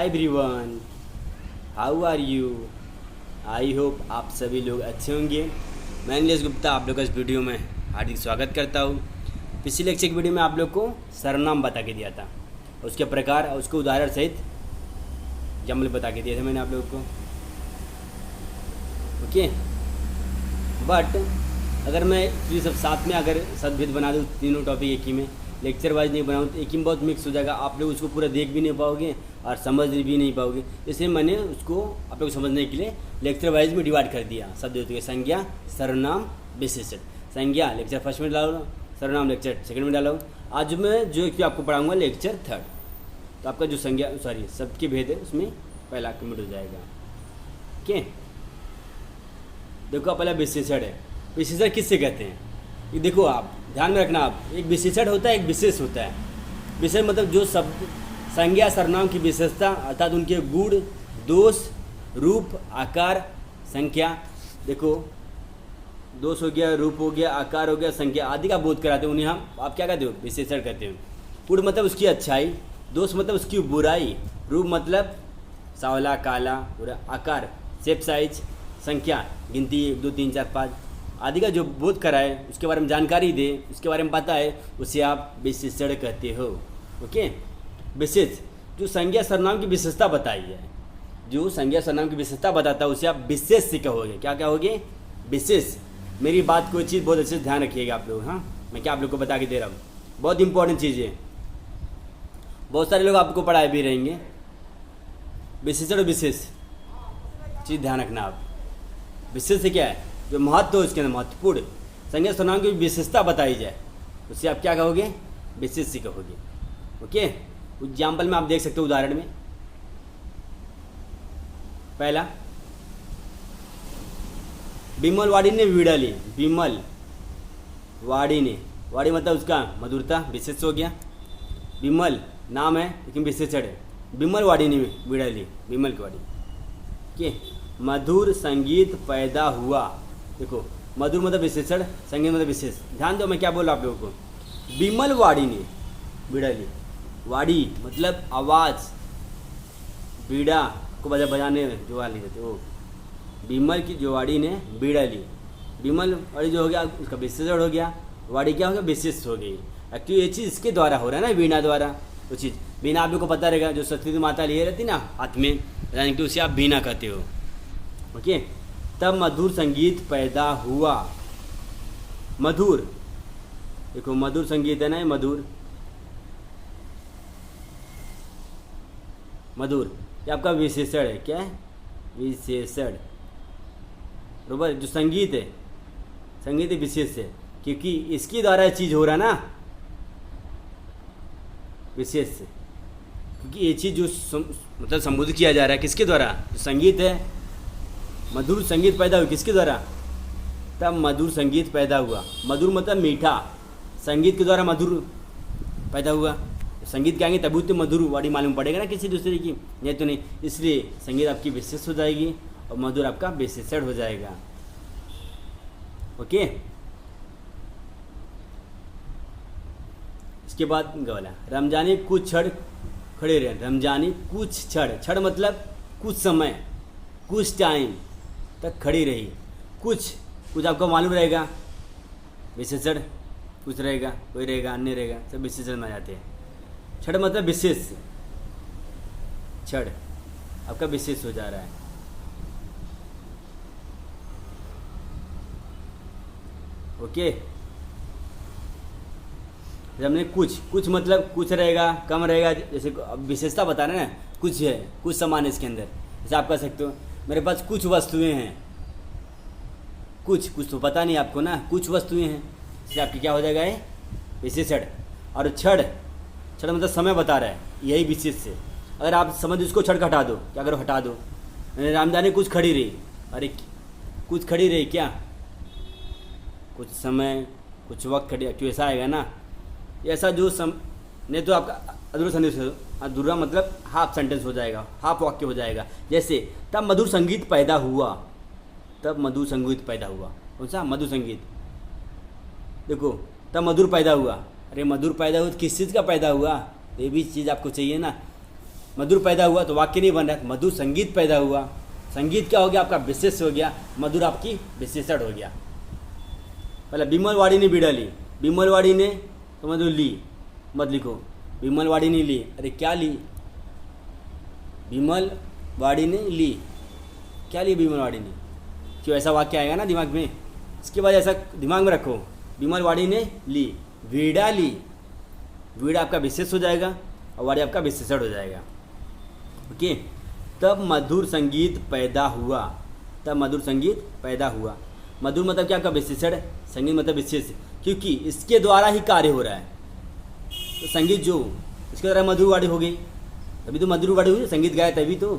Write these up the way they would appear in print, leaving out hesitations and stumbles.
Everyone, how are you? I hope आप सभी लोग अच्छे होंगे। मैं नीलेश गुप्ता आप लोग का इस वीडियो में हार्दिक स्वागत करता हूँ। पिछले लेक्चर की वीडियो में आप लोग को सर्वनाम बता के दिया था, उसके प्रकार और उसके उदाहरण सहित जमल बता के दिए थे मैंने आप लोगों को। ओके, बट अगर मैं ये सब साथ में अगर सदभेद बना दूँ, तीनों टॉपिक एक ही में लेक्चर वाइज नहीं बनाऊँ तो एक ही में बहुत मिक्स हो जाएगा, आप लोग उसको पूरा देख भी नहीं पाओगे और समझ भी नहीं पाओगे। इसलिए मैंने उसको आप लोग समझने के लिए लेक्चर वाइज में डिवाइड कर दिया। शब्द के संज्ञा, सर्वनाम, विशेषण। संज्ञा लेक्चर फर्स्ट में डालो, सर्वनाम लेक्चर सेकंड में डालो। आज मैं जो आपको पढ़ाऊँगा लेक्चर थर्ड, तो आपका जो संज्ञा शब्द के भेद है उसमें पहला कमेंट हो जाएगा। ओके, देखो पहला विशेषण है। विशेषण किससे कहते हैं ये देखो, आप ध्यान में रखना। आप एक विशेषण होता है, एक विशेष होता है। विशेष मतलब जो शब्द संज्ञा सर्वनाम की विशेषता अर्थात उनके गुण, दोष, रूप, आकार, संख्या। देखो दोष हो गया, रूप हो गया, आकार हो गया, संख्या आदि का बोध कराते हैं, उन्हें हम आप क्या कहते हो? विशेषण कहते हैं। गुण मतलब उसकी अच्छाई, दोष मतलब उसकी बुराई, रूप मतलब सांवला, काला, पूरा, आकार शेप साइज, संख्या गिनती 1 2 3 4 5 आदि का जो बोध कराए, उसके बारे में जानकारी दे, उसके बारे में पता है, उसे आप विशेषण कहते हो। ओके, विशेष जो संज्ञा सर्वनाम की विशेषता बताई है, जो संज्ञा सर्वनाम की विशेषता बताता है उसे आप विशेष से कहोगे। क्या कहोगे? विशेष। मेरी बात कोई चीज़ बहुत अच्छे से ध्यान रखिएगा आप लोग। हाँ, मैं क्या आप लोग को बता के दे रहा हूँ, बहुत इंपॉर्टेंट चीज़ है। बहुत सारे लोग आपको पढ़ाए भी रहेंगे। विशेषण और विशेष चीज़ ध्यान रखना आप। विशेष से क्या है? जो महत्व है उसके अंदर महत्वपूर्ण संज्ञा सर्वनाम की विशेषता बताई जाए, उससे आप क्या कहोगे? विशेष से कहोगे। ओके, एग्जाम्पल में आप देख सकते हो, उदाहरण में पहला, विमल वाड़ी ने वीड़ा ली। विमल वाड़ी ने, वाड़ी मतलब उसका मधुरता, विशेष हो गया। विमल नाम है लेकिन विशेषण है। विमल वाड़ी ने वीड़ा ली, विमल की वाड़ी। ओके, मधुर संगीत पैदा हुआ। देखो मधुर मतलब विशेषण, संगीत मतलब विशेष। ध्यान दो मैं क्या बोल रहा हूँ आप लोगों को। विमल वाड़ी ने बीड़ा ली। वाड़ी मतलब आवाज़, बीड़ा को बजाने जो वाली रहती है वो। विमल की जो वाड़ी ने बीड़ा ली। विमल वाड़ी जो हो गया उसका विशेषण हो गया, वाड़ी क्या हो गया? विशेष हो गई। एक्चुअली ये चीज़ इसके द्वारा हो रहा है ना, वीणा द्वारा। वो चीज़ वीणा आप लोग को पता रहेगा, जो सरस्वती माता लिए रहती ना हाथ में, यानी कि उसे आप वीणा कहते हो। ओके, तब मधुर संगीत पैदा हुआ। मधुर, देखो मधुर संगीत है ना, मधुर, मधुर ये आपका विशेषण है। क्या है? विशेषण, बरोबर। जो संगीत है, संगीत विशेष है क्योंकि इसके द्वारा चीज़ हो रहा है ना, विशेष से, क्योंकि ये चीज़ जो मतलब संबोधित किया जा रहा है किसके द्वारा? जो संगीत है, मधुर संगीत पैदा हुआ किसके द्वारा? तब मधुर संगीत पैदा हुआ। मधुर मतलब मीठा, संगीत के द्वारा मधुर पैदा हुआ। संगीत गाएंगे तभी तो मधुर वाड़ी मालूम पड़ेगा ना किसी दूसरे की, नहीं तो नहीं। इसलिए संगीत आपकी विशेष हो जाएगी और मधुर आपका विशेषण हो जाएगा। ओके, इसके बाद गवाला, रमजानी कुछ क्षण खड़े रहे। रमजानी कुछ क्षण, क्षण मतलब कुछ समय, कुछ टाइम तक खड़ी रही। कुछ कुछ आपको मालूम रहेगा, विशेषण कुछ रहेगा, कोई रहेगा, अन्य रहेगा, सब विशेषण में आ जाते हैं। क्षण मतलब विशेष, क्षण आपका विशेष हो जा रहा है। ओके, हमने कुछ मतलब कुछ रहेगा, कम रहेगा, जैसे अब विशेषता बता रहे हैं ना, कुछ है, कुछ सामान है इसके अंदर। जैसे आप कह सकते हो मेरे पास कुछ वस्तुएं हैं। कुछ तो पता नहीं आपको ना, कुछ वस्तुएं हैं, इसलिए आपकी क्या हो जाएगा? ये विशेषण। और क्षण, क्षण मतलब समय बता रहा है, यही विशेष से। अगर आप समझ उसको क्षण हटा दो, क्या करो? हटा दो। रामदानी कुछ खड़ी रही। अरे कुछ खड़ी रही क्या? कुछ समय, कुछ वक्त खड़ी, क्यों ऐसा आएगा ना। ऐसा जो नहीं तो आपका अधूरा सेंटेंस, अधूरा मतलब हाफ सेंटेंस हो जाएगा, हाफ वाक्य हो जाएगा। जैसे तब मधुर संगीत पैदा हुआ। तब मधुर संगीत पैदा हुआ, कौन सा? मधुर संगीत। देखो तब मधुर पैदा हुआ। अरे मधुर पैदा हुआ तो किस चीज़ का पैदा हुआ? ये भी चीज़ आपको चाहिए ना। मधुर पैदा हुआ तो वाक्य नहीं बन रहा है। मधुर संगीत पैदा हुआ, संगीत क्या हो गया आपका विशेष हो गया, मधुर आपकी विशेषण हो गया। पहले बिमलवाड़ी ने बीड़ा ली, बिमलवाड़ी ने तो मधुर ली, मत लिखो बिमलवाड़ी ने ली, अरे क्या ली, बिमलवाड़ी ने ली, क्या ली बिमलवाड़ी ने, क्यों ऐसा वाक्य आएगा ना दिमाग में, इसके बाद ऐसा दिमाग में रखो, बिमलवाड़ी ने ली, वीड़ा ली, वीड़ा आपका विशेष हो जाएगा और वाड़ी आपका विशेषण हो जाएगा। ओके, तब मधुर संगीत पैदा हुआ, तब मधुर संगीत पैदा हुआ। मधुर मतलब क्या आपका विशेषण, संगीत मतलब विशेष, क्योंकि इसके द्वारा ही कार्य हो रहा है। तो संगीत जो इसके द्वारा मधुर वाड़ी हो गई, तभी तो मधुर वाड़ी हुई, संगीत गाया तभी तो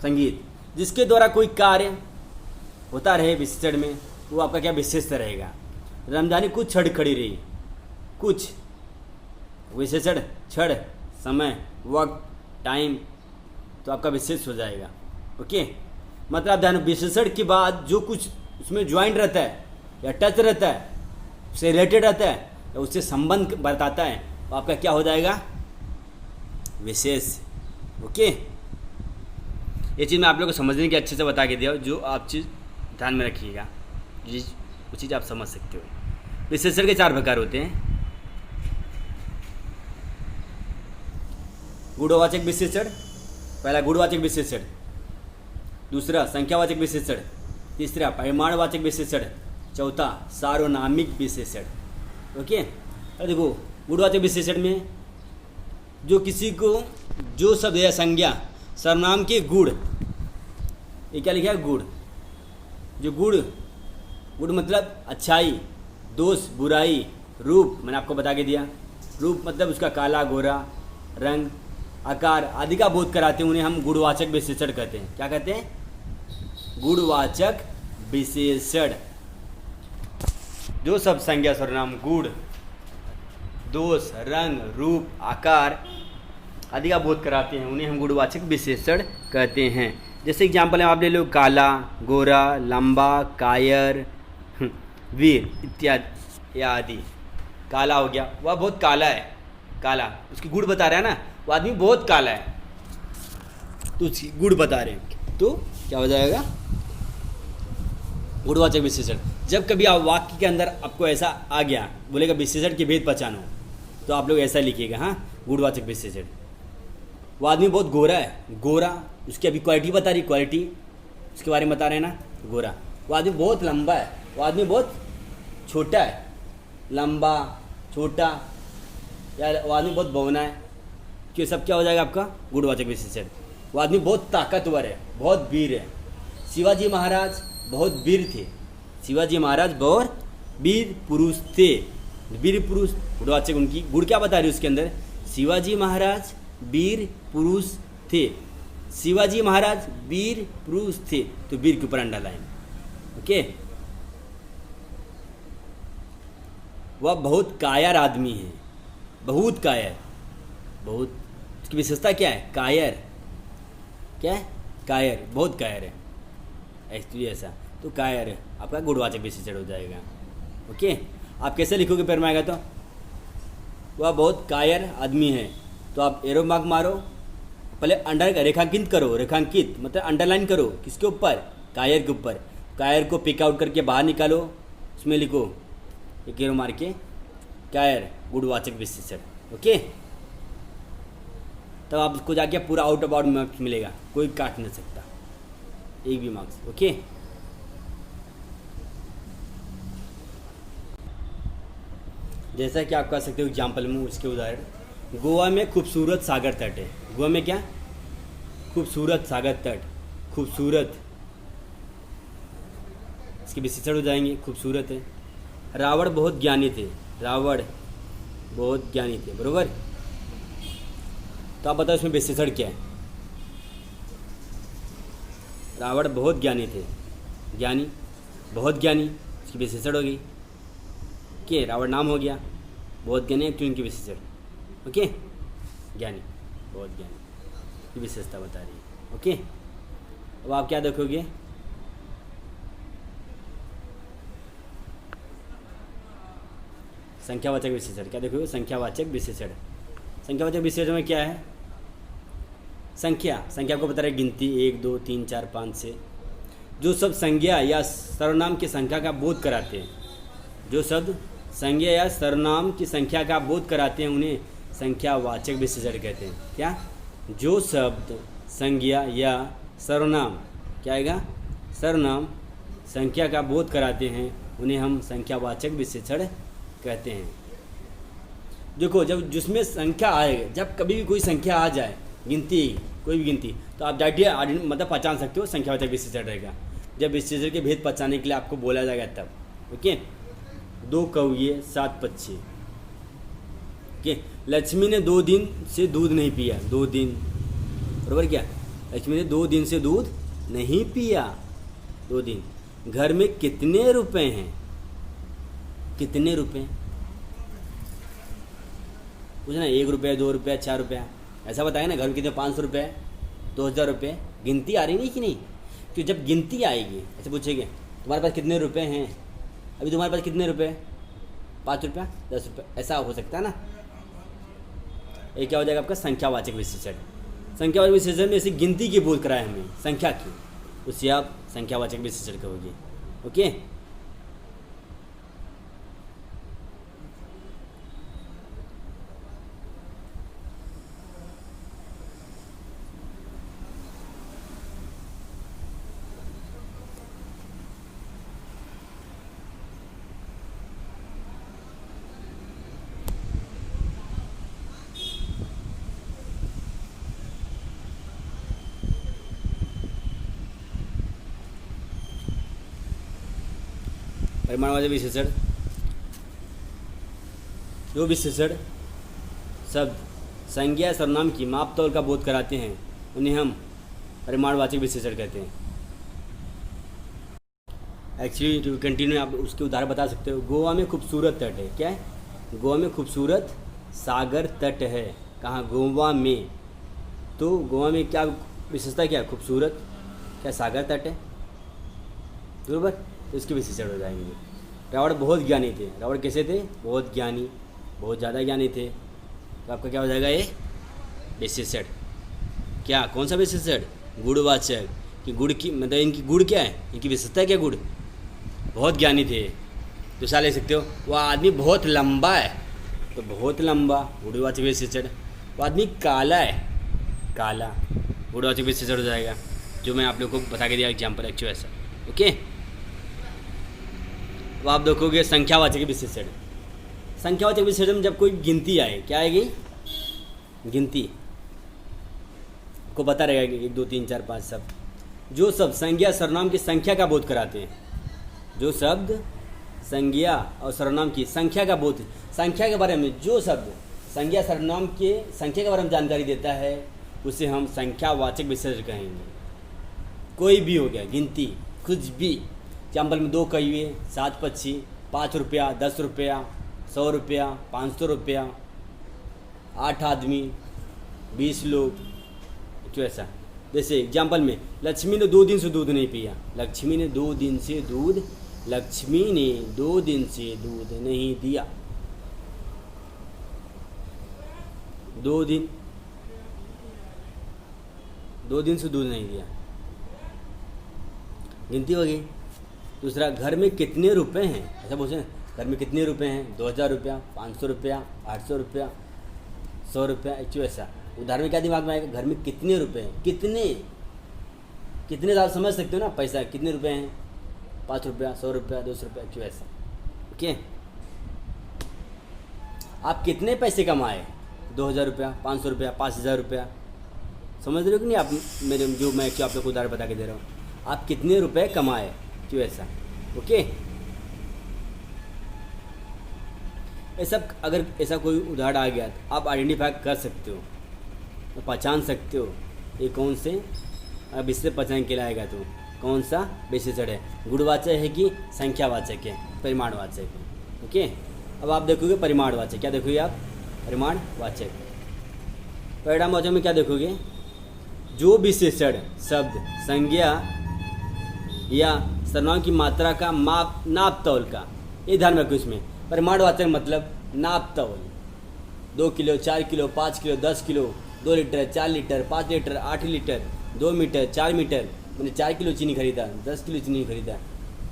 संगीत। जिसके द्वारा कोई कार्य होता रहे विशेषण में, वो आपका क्या विशेषता रहेगा। रामधानी कुछ क्षण खड़ी रही, कुछ विशेषण क्षण, समय, वक्त, टाइम, तो आपका विशेष हो जाएगा। ओके, मतलब ध्यान, विशेषण के बाद जो कुछ उसमें ज्वाइंट रहता है या टच रहता है, उससे रिलेटेड रहता है या उससे संबंध बताता है, तो आपका क्या हो जाएगा, विशेष। ओके, ये चीज़ मैं आप लोगों को समझने के अच्छे से बता के दिया, जो आप चीज़ ध्यान में रखिएगा, वो चीज़ आप समझ सकते हो। विशेषण के 4 प्रकार होते हैं। गुणवाचक विशेषण, पहला गुणवाचक विशेषण, दूसरा संख्यावाचक विशेषण, तीसरा परिमाणवाचक विशेषण, चौथा सार्वनामिक विशेषण। ओके, अब देखो गुणवाचक विशेषण में जो किसी को जो शब्द या संज्ञा सर्वनाम के गुण, ये क्या लिखा है, गुण, जो गुण, गुण मतलब अच्छाई, दोष, बुराई, रूप, मैंने आपको बता के दिया, रूप मतलब उसका काला गोरा, रंग, आकार आदि का बोध कराते हैं, उन्हें हम गुणवाचक विशेषण कहते हैं। क्या कहते हैं, गुणवाचक विशेषण। जो सब संज्ञा सर्वनाम गुण, दोष, रंग, रूप, आकार आदि का बोध कराते हैं, उन्हें हम गुणवाचक विशेषण कहते हैं। जैसे एग्जाम्पल है, आप ले लो काला, गोरा, लंबा, कायर, वीर इत्यादि आदि। काला हो गया, वह बहुत काला है, काला, उसकी गुण बता रहा है ना, वो आदमी बहुत काला है, तो उसकी गुण बता रहे हैं, तो क्या हो जाएगा, गुणवाचक विशेषण। जब कभी आप वाक्य के अंदर आपको ऐसा आ गया, बोलेगा विशेषण के भेद पहचानो, तो आप लोग ऐसा लिखिएगा, हाँ, गुणवाचक विशेषण। वो आदमी बहुत गोरा है, गोरा, उसकी अभी क्वालिटी बता रही, क्वालिटी उसके बारे में बता रहे हैं ना, गोरा। वो आदमी बहुत लंबा है, वो आदमी बहुत छोटा है, लंबा, छोटा, या वो आदमी बहुत बौना है, कि सब क्या हो जाएगा आपका, गुणवाचक विशेषण। वो आदमी बहुत ताकतवर है, बहुत वीर है। शिवाजी महाराज बहुत वीर थे, शिवाजी महाराज बहुत वीर पुरुष थे, वीर पुरुष, गुणवाचक उनकी गुण क्या बता रही है उसके अंदर, शिवाजी महाराज वीर पुरुष थे, शिवाजी महाराज वीर पुरुष थे, तो वीर के ऊपर अंडरलाइन। ओके, वह बहुत कायर आदमी है, बहुत कायर, बहुत, उसकी विशेषता क्या है, कायर, क्या है, कायर, बहुत कायर है, एक्चुअली ऐसा, तो कायर है, आपका गुणवाचक विशेषण हो जाएगा। ओके, आप कैसे लिखोगे पैर में आएगा, तो वह बहुत कायर आदमी है, तो आप एरो मार्क मारो, पहले अंडर रेखांकित करो, रेखांकित मतलब अंडरलाइन करो, किसके ऊपर, कायर के ऊपर, कायर को पिक आउट करके बाहर निकालो, उसमें लिखो एक एरो मार के, कायर गुणवाचक विशेषण। ओके, तब आपको जाके पूरा आउट ऑफ आउट मार्क्स मिलेगा, कोई काट नहीं सकता, एक भी मार्क्स। ओके, जैसा कि आप कह सकते हो एग्जाम्पल में, उसके उदाहरण, गोवा में खूबसूरत सागर तट है, गोवा में क्या, खूबसूरत सागर तट, खूबसूरत, इसके विशेषण हो जाएंगे, खूबसूरत है। रावण बहुत ज्ञानी थे, रावण बहुत ज्ञानी थे, बरोबर। तो आप बताओ इसमें विशेषण क्या है, रावण बहुत ज्ञानी थे, ज्ञानी, बहुत ज्ञानी, इसकी विशेषण हो गई, के रावण नाम हो गया, बहुत ज्ञानी एक्चुअली इनकी विशेषण। ओके, ज्ञानी, बहुत ज्ञानी की विशेषता बता रही है। ओके, अब आप क्या देखोगे, संख्यावाचक विशेषण, क्या देखोगे, संख्यावाचक विशेषण। संख्यावाचक विशेषण में क्या है, संख्या, संख्या आपको पता है गिनती 1 2 3 4 5 6। जो शब्द संज्ञा या सर्वनाम की संख्या का बोध कराते हैं, जो शब्द संज्ञा या सर्वनाम की संख्या का बोध कराते हैं उन्हें संख्यावाचक विशेषण कहते हैं। क्या? जो शब्द संज्ञा या सर्वनाम, क्या आएगा? सर्वनाम संख्या का बोध कराते हैं उन्हें हम संख्यावाचक विशेषण कहते हैं। देखो, जब जिसमें संख्या आएगा, जब कभी भी कोई संख्या आ जाए, गिनती, कोई भी गिनती, तो आप डायरेक्टली मतलब पहचान सकते हो संख्यावाचक विशेषण रहेगा। जब विशेषण के भेद पहचानने के लिए आपको बोला जाएगा तब। ओके, 2 कौए 7 पक्षी। ओके, लक्ष्मी ने 2 दिन से दूध नहीं पिया। 2 दिन, बराबर क्या? लक्ष्मी ने 2 दिन से दूध नहीं पिया। 2 दिन। घर में कितने रुपए हैं? कितने रुपए? पूछना 1 रुपया, 2 रुपया, 4 रुपया, ऐसा बताया ना। घर में कितने? 500 रुपये, 2000 रुपये। गिनती आ रही नहीं कि नहीं? कि जब गिनती आएगी ऐसे पूछेंगे तुम्हारे पास कितने रुपए हैं? अभी तुम्हारे पास कितने रुपए? 5 रुपया, 10 रुपये, ऐसा हो सकता है ना। ये क्या हो जाएगा आपका संख्यावाचक विशेषण। संख्यावाचक विशेषण में ऐसी गिनती की बोध कराए हमें, संख्या की, उसे आप संख्यावाचक विशेषण कहोगे। ओके, परिमाणवाचक विशेषण, जो विशेषण शब्द संज्ञा सर्वनाम की माप तौल का बोध कराते हैं उन्हें हम परिमाणवाचक विशेषण कहते हैं। एक्चुअली टू कंटिन्यू आप उसके उदाहरण बता सकते हो। गोवा में खूबसूरत तट है। क्या है? गोवा में खूबसूरत सागर तट है। कहाँ? गोवा में। तो गोवा में क्या विशेषता? क्या? खूबसूरत। क्या? सागर तट है, बराबर। तो इसके विशेषण हो जाएंगे। रावण बहुत ज्ञानी थे। रावण कैसे थे? बहुत ज्ञानी, बहुत ज़्यादा ज्ञानी थे। तो आपका क्या हो जाएगा? ये विशेषण। क्या? कौन सा विशेषण? गुणवाचक। कि गुण की मतलब इनकी गुण क्या है? इनकी विशेषता क्या? गुण, बहुत ज्ञानी थे। दूसरा ले सकते हो, वह आदमी बहुत लंबा है। तो बहुत लंबा, गुणवाचक विशेषण। वो आदमी काला है, काला, गुणवाचक विशेषण हो जाएगा, जो मैं आप लोग को बता के दिया एग्जाम्पल एक्चुअली ऐसा। ओके, अब आप देखोगे संख्यावाचक विशेषण। संख्यावाचक विशेषण में जब कोई गिनती आए, क्या आएगी? गिनती को पता रहेगा कि 1 2 3 4 5 सब। जो शब्द संज्ञा सर्वनाम की संख्या का बोध कराते हैं, जो शब्द संज्ञा और सर्वनाम की संख्या का बोध, संख्या के बारे में जो शब्द संज्ञा सर्वनाम के संख्या के बारे में जानकारी देता है उसे हम संख्यावाचक विशेषण कहेंगे। कोई भी हो गया, गिनती, कुछ भी। एग्जाम्पल में 2 कौवे 7 पक्षी, 5 रुपया, 10 रुपया, 100 रुपया, 500 रुपया, 8 आदमी, 20 लोग, क्यों ऐसा। जैसे एग्जाम्पल में लक्ष्मी ने 2 दिन से दूध नहीं पिया। लक्ष्मी ने 2 दिन से दूध, लक्ष्मी ने 2 दिन से दूध नहीं दिया। 2 दिन, 2 दिन से दूध नहीं दिया, गिनती हो गई। दूसरा, घर में कितने रुपए हैं? ऐसा पूछे, घर में कितने रुपए हैं? 2000 रुपया, 500 रुपया, 800 रुपया, 100 रुपया, एक्चुअली ऐसा। उदाहरण में क्या दिमाग में आएगा? घर में कितने रुपए हैं? कितने, कितने ज़्यादा समझ सकते हो ना, पैसा कितने रुपए हैं? 5 रुपया, 100 रुपया, 200 रुपया, क्यों ऐसा। ओके, आप कितने पैसे कमाए? 2000 रुपया, 500 रुपया, 5000 रुपया। समझ रहे हो कि नहीं आप मेरे जो मैं आप लोग को उदाहरण बता के दे रहा हूँ। आप कितने रुपए कमाए, क्यों ऐसा। ओके, ऐसा अगर ऐसा कोई उदाहरण आ गया तो आप आइडेंटिफाई कर सकते हो, तो पहचान सकते हो ये कौन से अब इससे पहचान के लाएगा तो कौन सा विशेषण है, गुणवाचक है कि संख्यावाचक है, परिमाणवाचक है। ओके, अब आप देखोगे परिमाणवाचक, क्या देखोगे आप? परिमाणवाचक। परिमाणवाचक में क्या देखोगे? जो विशेषण शब्द संज्ञा या सर्वनाम की मात्रा का माप, नाप तौल का, ये ध्यान रखो। इसमें परिमाणवाचक मतलब नाप तौल, 2 kilo, 4 kilo, 5 kilo, 10 kilo, 2 litre, 4 litre, 5 litre, 8 litre, 2 metre, 4 metre, मैंने 4 किलो चीनी खरीदा, 10 किलो चीनी खरीदा,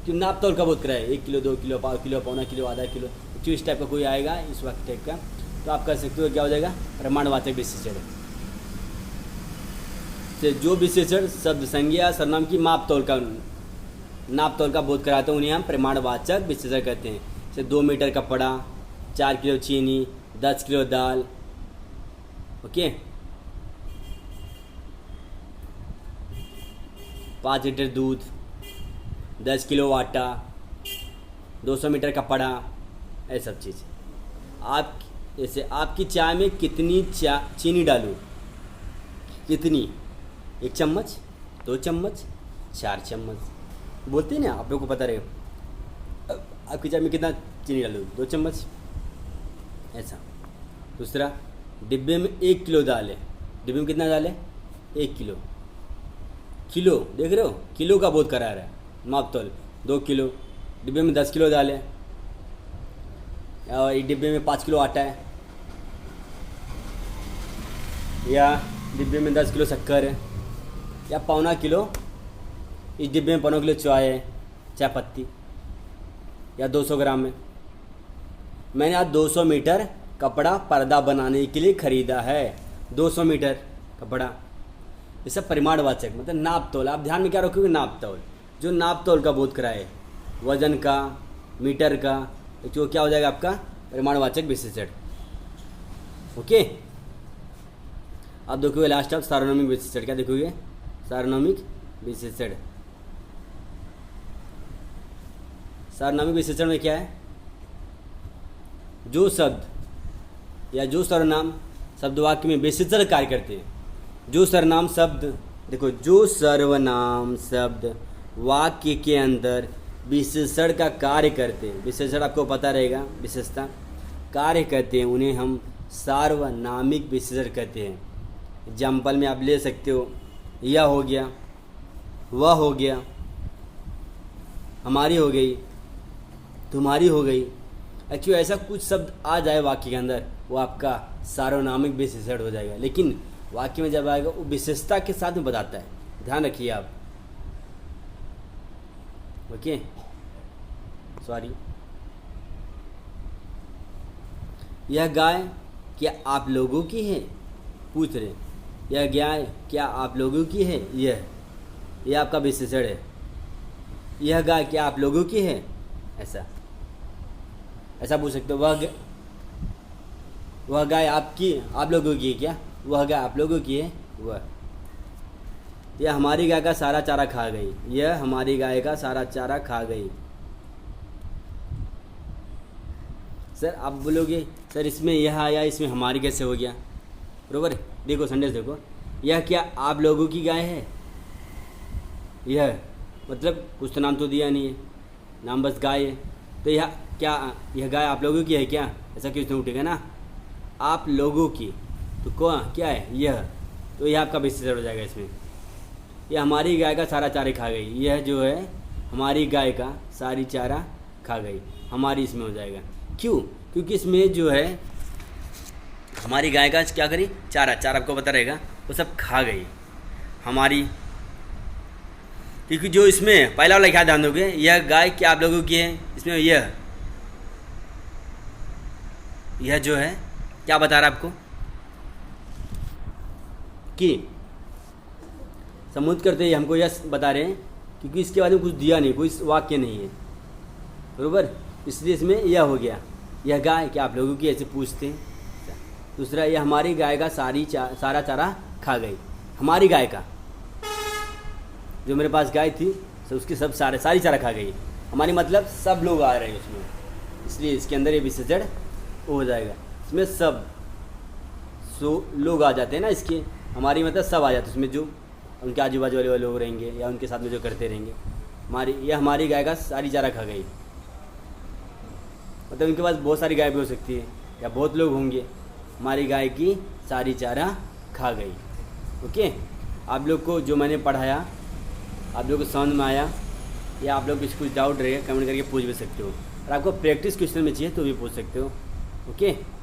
क्यों नाप तोल का बहुत कराए, 1 किलो, 2 किलो, 5 किलो, पौना किलो, आधा किलो, क्यों इस टाइप का कोई आएगा इस वक्त टाइप का, तो आप कर सकते हो क्या हो जाएगा, प्रमाणवाचक विशेषण। से जो विशेषण शब्द संज्ञा सर्वनाम की नाप तोल का बोध कराते हैं उन्हें हम प्रमाणवाचक विशेषण कहते हैं। जैसे 2 मीटर कपड़ा, 4 किलो चीनी, 10 किलो दाल, ओके, 5 लीटर दूध, 10 किलो आटा, 200 मीटर कपड़ा, ऐसा सब चीज़। आप जैसे आपकी चाय में कितनी चीनी डालूँ, कितनी, 1 चम्मच, 2 चम्मच, 4 चम्मच, बोलते हैं ना, आप लोगों को पता रहेगा। आपकी चाय में कितना चीनी डालूँ, 2 चम्मच, ऐसा। दूसरा, डिब्बे में 1 किलो दाल है, डिब्बे में कितना दाल है, 1 किलो, किलो देख रहे हो, किलो का बोध करा रहा है, माप तोल 2 किलो, डिब्बे में 10 किलो दाल है, और इस डिब्बे में 5 किलो आटा है, या डिब्बे में 10 किलो शक्कर है, या पौना किलो, इस डिब्बे में पौना किलो चाय है, चाय पत्ती, या 200 ग्राम है। मैंने आज 200 मीटर कपड़ा पर्दा बनाने के लिए ख़रीदा है, 200 मीटर कपड़ा, ये सब परिमाणवाचक मतलब नाप तोल। आप ध्यान में क्या रखोगे, नाप तोल, जो नाप तोल का बोध कराए, वजन का, मीटर का, तो क्या हो जाएगा आपका परिमाणवाचक विशेषण। ओके, आप देखोगे लास्ट ऑफ सार्वनामिक विशेषण, क्या देखोगे, सार्वनामिक विशेषण। सार्वनामिक विशेषण में क्या है, जो शब्द या जो सर्वनाम शब्द वाक्य में विशेषण कार्य करते हैं, जो सर्वनाम शब्द, देखो, जो सर्वनाम शब्द वाक्य के अंदर विशेषण का कार्य करते हैं, विशेषण आपको पता रहेगा, विशेषता कार्य करते हैं, उन्हें हम सार्वनामिक विशेषण कहते हैं। एग्जाम्पल में आप ले सकते हो, यह हो गया, वह हो गया, हमारी हो गई, तुम्हारी हो गई। एक्चुअली ऐसा कुछ शब्द आ जाए वाक्य के अंदर, वो आपका सार्वनामिक विशेषण हो जाएगा, लेकिन वाक्य में जब आएगा वो विशेषता के साथ में बताता है, ध्यान रखिए आप। ओके, सॉरी, यह गाय क्या आप लोगों की है, पूछ रहे, यह गाय क्या आप लोगों की है, यह आपका विशेषण है। यह गाय क्या आप लोगों की है, ऐसा पूछ सकते हो। वह गाय आप लोगों की है क्या, वह गाय आप लोगों की है, यह हमारी गाय का सारा चारा खा गई, यह हमारी गाय का सारा चारा खा गई। सर आप बोलोगे, सर इसमें यह आया, इसमें हमारी कैसे हो गया, बरोबर। देखो संदेश देखो, यह क्या आप लोगों की गाय है, यह मतलब कुछ तो नाम तो दिया नहीं है, नाम बस गाय है, तो यह क्या, यह गाय आप लोगों की है क्या, ऐसा क्यों नहीं उठेगा ना, आप लोगों की, तो क्या है, यह, तो यह आपका विशेषण हो जाएगा इसमें। यह हमारी गाय का सारा चारा खा गई, यह जो है हमारी गाय का सारी चारा खा गई, हमारी इसमें हो जाएगा। क्यों, क्योंकि इसमें जो है हमारी गाय का क्या करी, चारा आपको पता रहेगा, वो सब खा गई हमारी, क्योंकि जो इसमें पहला वाला क्या ध्यान दोगे, यह गाय क्या आप लोगों की है, इसमें यह जो है क्या बता रहा है आपको कि समुद्र करते ही हमको यह बता रहे हैं, क्योंकि इसके बारे में कुछ दिया नहीं, कोई वाक्य नहीं है, बरोबर, इसलिए इसमें यह हो गया, यह गाय क्या आप लोगों की, ऐसे पूछते हैं। दूसरा, यह हमारी गाय का सारा चारा खा गई, हमारी गाय का, जो मेरे पास गाय थी तो उसकी सब सारी चारा खा गई, हमारी मतलब सब लोग आ रहे हैं उसमें, इसलिए इसके अंदर ये विशेषण हो जाएगा। इसमें सब लोग आ जाते हैं ना, इसके हमारी मतलब सब आ जाते हैं उसमें, जो उनके आजू बाजू वाले लोग रहेंगे या उनके साथ में जो करते रहेंगे। हमारी गाय का सारी चारा खा गई, मतलब उनके पास बहुत सारी गाय भी हो सकती है या बहुत लोग होंगे, हमारी गाय की सारी चारा खा गई। ओके, आप लोग को जो मैंने पढ़ाया आप लोग को समझ में आया, या आप लोग कुछ डाउट रहेगा कमेंट करके पूछ भी सकते हो, और आपको प्रैक्टिस क्वेश्चन में चाहिए तो भी पूछ सकते हो। ओके।